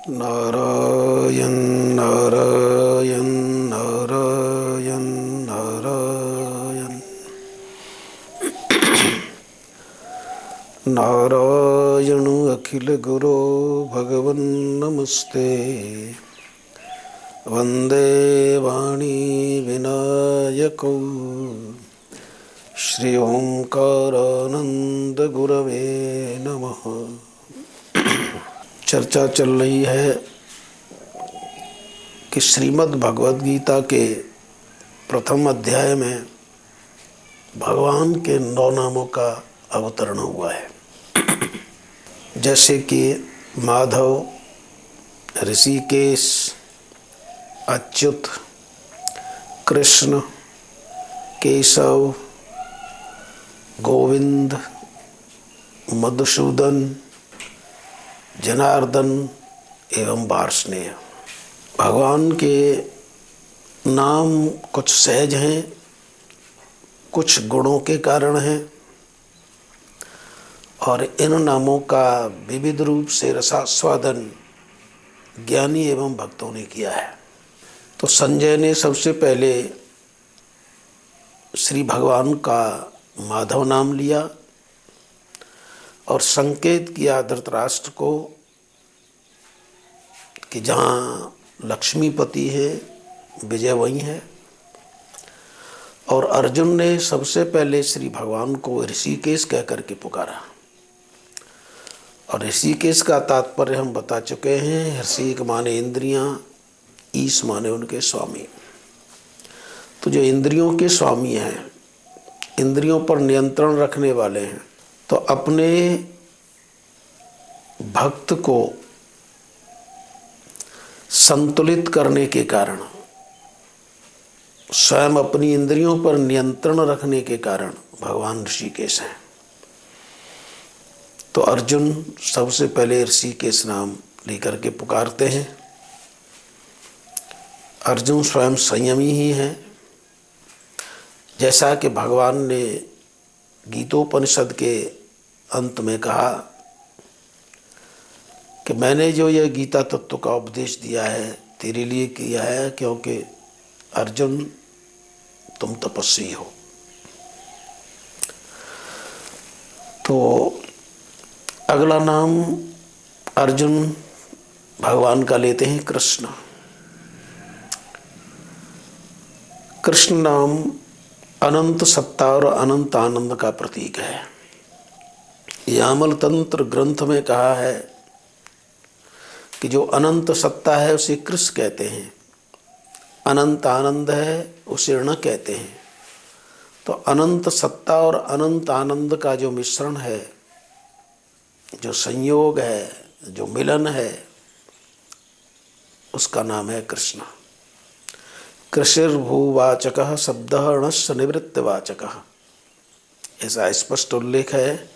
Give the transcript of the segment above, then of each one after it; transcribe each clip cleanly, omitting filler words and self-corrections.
नारायण नारायण नारायण नारायण नारायण अखिल गुरो भगवन् नमस्ते वंदे वाणी विनायकौ श्री ओंकारानंद गुरवे नमः। चर्चा चल रही है कि श्रीमद् भगवद गीता के प्रथम अध्याय में भगवान के 9 नामों का अवतरण हुआ है, जैसे कि माधव, ऋषिकेश, अच्युत, कृष्ण, केशव, गोविंद, मधुसूदन, जनार्दन एवं वार्ष्णेय। भगवान के नाम कुछ सहज हैं, कुछ गुणों के कारण हैं और इन नामों का विविध रूप से रसास्वादन ज्ञानी एवं भक्तों ने किया है। तो संजय ने सबसे पहले श्री भगवान का माधव नाम लिया और संकेत किया धृतराष्ट्र को कि जहाँ लक्ष्मीपति है विजय वहीं है। और अर्जुन ने सबसे पहले श्री भगवान को ऋषिकेश कह करके पुकारा। और ऋषिकेश का तात्पर्य हम बता चुके हैं। ऋषिक माने इंद्रियां, ईश माने उनके स्वामी। तो जो इंद्रियों के स्वामी हैं, इंद्रियों पर नियंत्रण रखने वाले हैं, तो अपने भक्त को संतुलित करने के कारण, स्वयं अपनी इंद्रियों पर नियंत्रण रखने के कारण भगवान ऋषिकेश हैं। तो अर्जुन सबसे पहले ऋषिकेश नाम लेकर के पुकारते हैं। अर्जुन स्वयं संयमी ही हैं, जैसा कि भगवान ने गीतोपनिषद के अंत में कहा कि मैंने जो यह गीता तत्व का उपदेश दिया है तेरे लिए किया है, क्योंकि अर्जुन तुम तपस्वी हो। तो अगला नाम अर्जुन भगवान का लेते हैं कृष्ण। कृष्ण नाम अनंत सत्ता और अनंत आनंद का प्रतीक है। यामल तंत्र ग्रंथ में कहा है कि जो अनंत सत्ता है उसे कृष्ण कहते हैं, अनंत आनंद है उसे ऋण कहते हैं। तो अनंत सत्ता और अनंत आनंद का जो मिश्रण है, जो संयोग है, जो मिलन है, उसका नाम है कृष्ण। कृषिर्भूवाचकः शब्दः णस्य निवृत्तिवाचकः, ऐसा स्पष्ट उल्लेख है।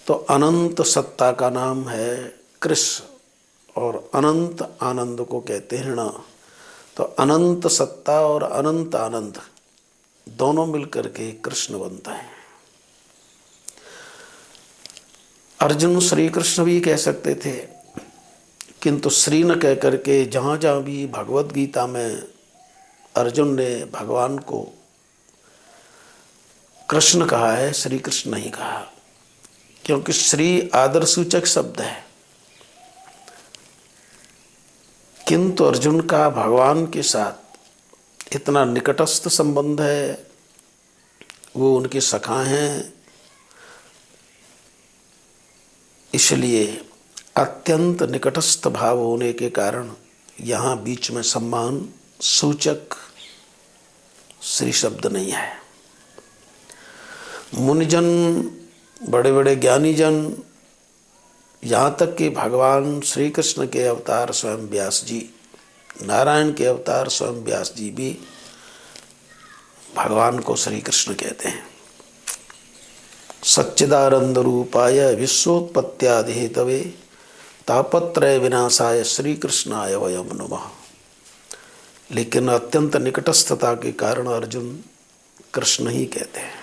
तो अनंत सत्ता का नाम है कृष्ण और अनंत आनंद को कहते हैं ऋण। तो अनंत सत्ता और अनंत आनंद दोनों मिलकर के कृष्ण बनता है। अर्जुन श्री कृष्ण भी कह सकते थे, किंतु श्री न कह करके जहाँ जहाँ भी भगवद गीता में अर्जुन ने भगवान को कृष्ण कहा है, श्री कृष्ण नहीं कहा, क्योंकि श्री आदर सूचक शब्द है। किंतु अर्जुन का भगवान के साथ इतना निकटस्थ संबंध है, वो उनके सखा हैं, इसलिए अत्यंत निकटस्थ भाव होने के कारण यहाँ बीच में सम्मान सूचक श्री शब्द नहीं है। मुनिजन, बड़े बड़े ज्ञानी जन, यहाँ तक कि भगवान श्री कृष्ण के अवतार स्वयं व्यास जी, नारायण के अवतार स्वयं व्यास जी भी भगवान को श्री कृष्ण कहते हैं। सच्चिदानंद रूपाय विश्वोत्पत्त्यादि हेतवे तापत्रय विनाशाय श्री कृष्णाय वयम नमः। लेकिन अत्यंत निकटस्थता के कारण अर्जुन कृष्ण ही कहते हैं।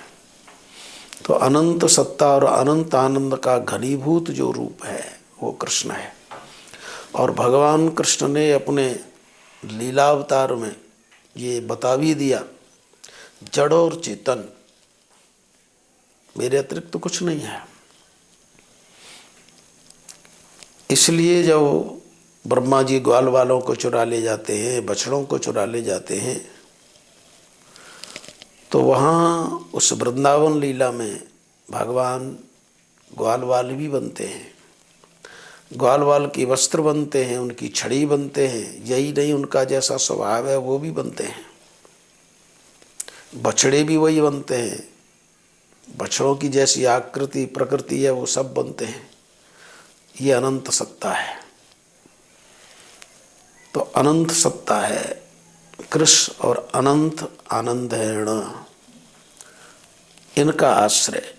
तो अनंत सत्ता और अनंत आनंद का घनीभूत जो रूप है वो कृष्ण है। और भगवान कृष्ण ने अपने लीलावतार में ये बता भी दिया, जड़ और चेतन मेरे अतिरिक्त तो कुछ नहीं है। इसलिए जब ब्रह्मा जी ग्वाल वालों को चुरा ले जाते हैं, बछड़ों को चुरा ले जाते हैं, तो वहाँ उस वृंदावन लीला में भगवान ग्वाल वाल भी बनते हैं, ग्वाल वाल के वस्त्र बनते हैं, उनकी छड़ी बनते हैं। यही नहीं, उनका जैसा स्वभाव है वो भी बनते हैं, बछड़े भी वही बनते हैं, बछड़ों की जैसी आकृति प्रकृति है वो सब बनते हैं। ये अनंत सत्ता है। तो अनंत सत्ता है कृष्ण और अनंत आनंद है ण। इनका आश्रय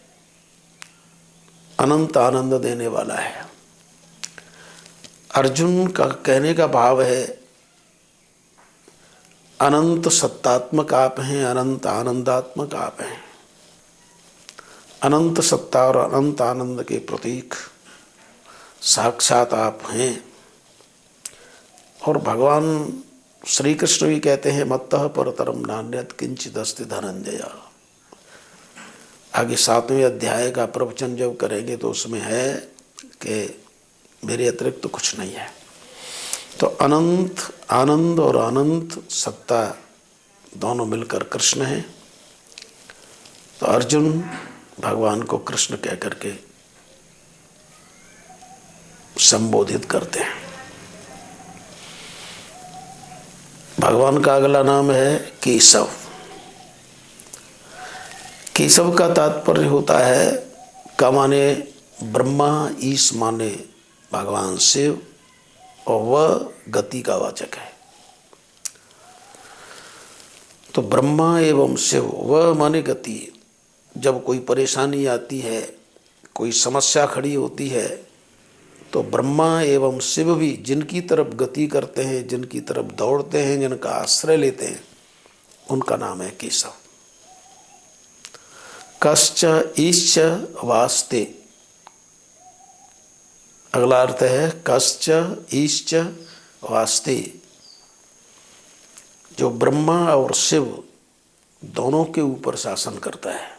अनंत आनंद देने वाला है। अर्जुन का कहने का भाव है अनंत सत्तात्मक आप हैं, अनंत आनंदात्मक आप हैं। अनंत सत्ता और अनंत आनंद के प्रतीक साक्षात आप हैं। और भगवान श्री कृष्ण भी कहते हैं मत्तः परतरम नान्यत् किंचित् अस्ति धनंजय। आगे 7वें अध्याय का प्रवचन जब करेंगे तो उसमें है कि मेरे अतिरिक्त तो कुछ नहीं है। तो अनंत आनंद और अनंत सत्ता दोनों मिलकर कृष्ण हैं। तो अर्जुन भगवान को कृष्ण कह करके संबोधित करते हैं। भगवान का अगला नाम है केशव। केशव का तात्पर्य होता है का माने ब्रह्मा, ईश माने भगवान शिव, और वह गति का वाचक है। तो ब्रह्मा एवं शिव, वह माने गति। जब कोई परेशानी आती है, कोई समस्या खड़ी होती है, तो ब्रह्मा एवं शिव भी जिनकी तरफ गति करते हैं, जिनकी तरफ दौड़ते हैं, जिनका आश्रय लेते हैं, उनका नाम है केशव। कश्च ईश्च वास्ते, अगला अर्थ है कश्च ईश्च वास्ते। जो ब्रह्मा और शिव दोनों के ऊपर शासन करता है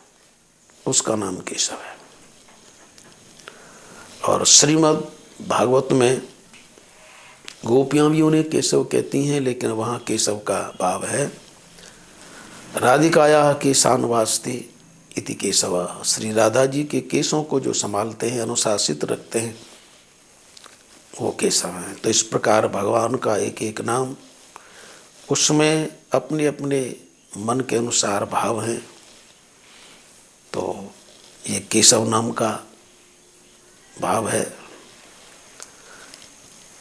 उसका नाम केशव है। और श्रीमद् भागवत में गोपियां भी उन्हें केशव कहती हैं, लेकिन वहाँ केशव का भाव है राधिकाया केशान वास्ते इति केशव। श्री राधा जी के केशों को जो संभालते हैं, अनुशासित रखते हैं, वो केशव हैं। तो इस प्रकार भगवान का एक एक नाम, उसमें अपने अपने मन के अनुसार भाव हैं। तो ये केशव नाम का भाव है।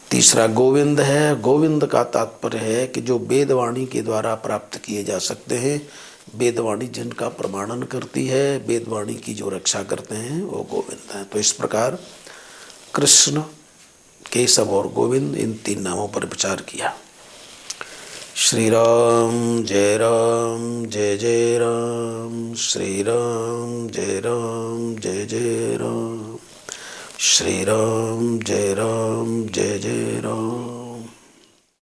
तीसरा गोविंद है। गोविंद का तात्पर्य है कि जो वेदवाणी के द्वारा प्राप्त किए जा सकते हैं, वेदवाणी जिनका प्रमाणन करती है, वेदवाणी की जो रक्षा करते हैं, वो गोविंद हैं। तो इस प्रकार कृष्ण, केशव और गोविंद, इन 3 नामों पर विचार किया। श्री राम जय राम जय जय राम, श्री राम जय राम जय जय राम, श्री राम जय राम जय जय राम।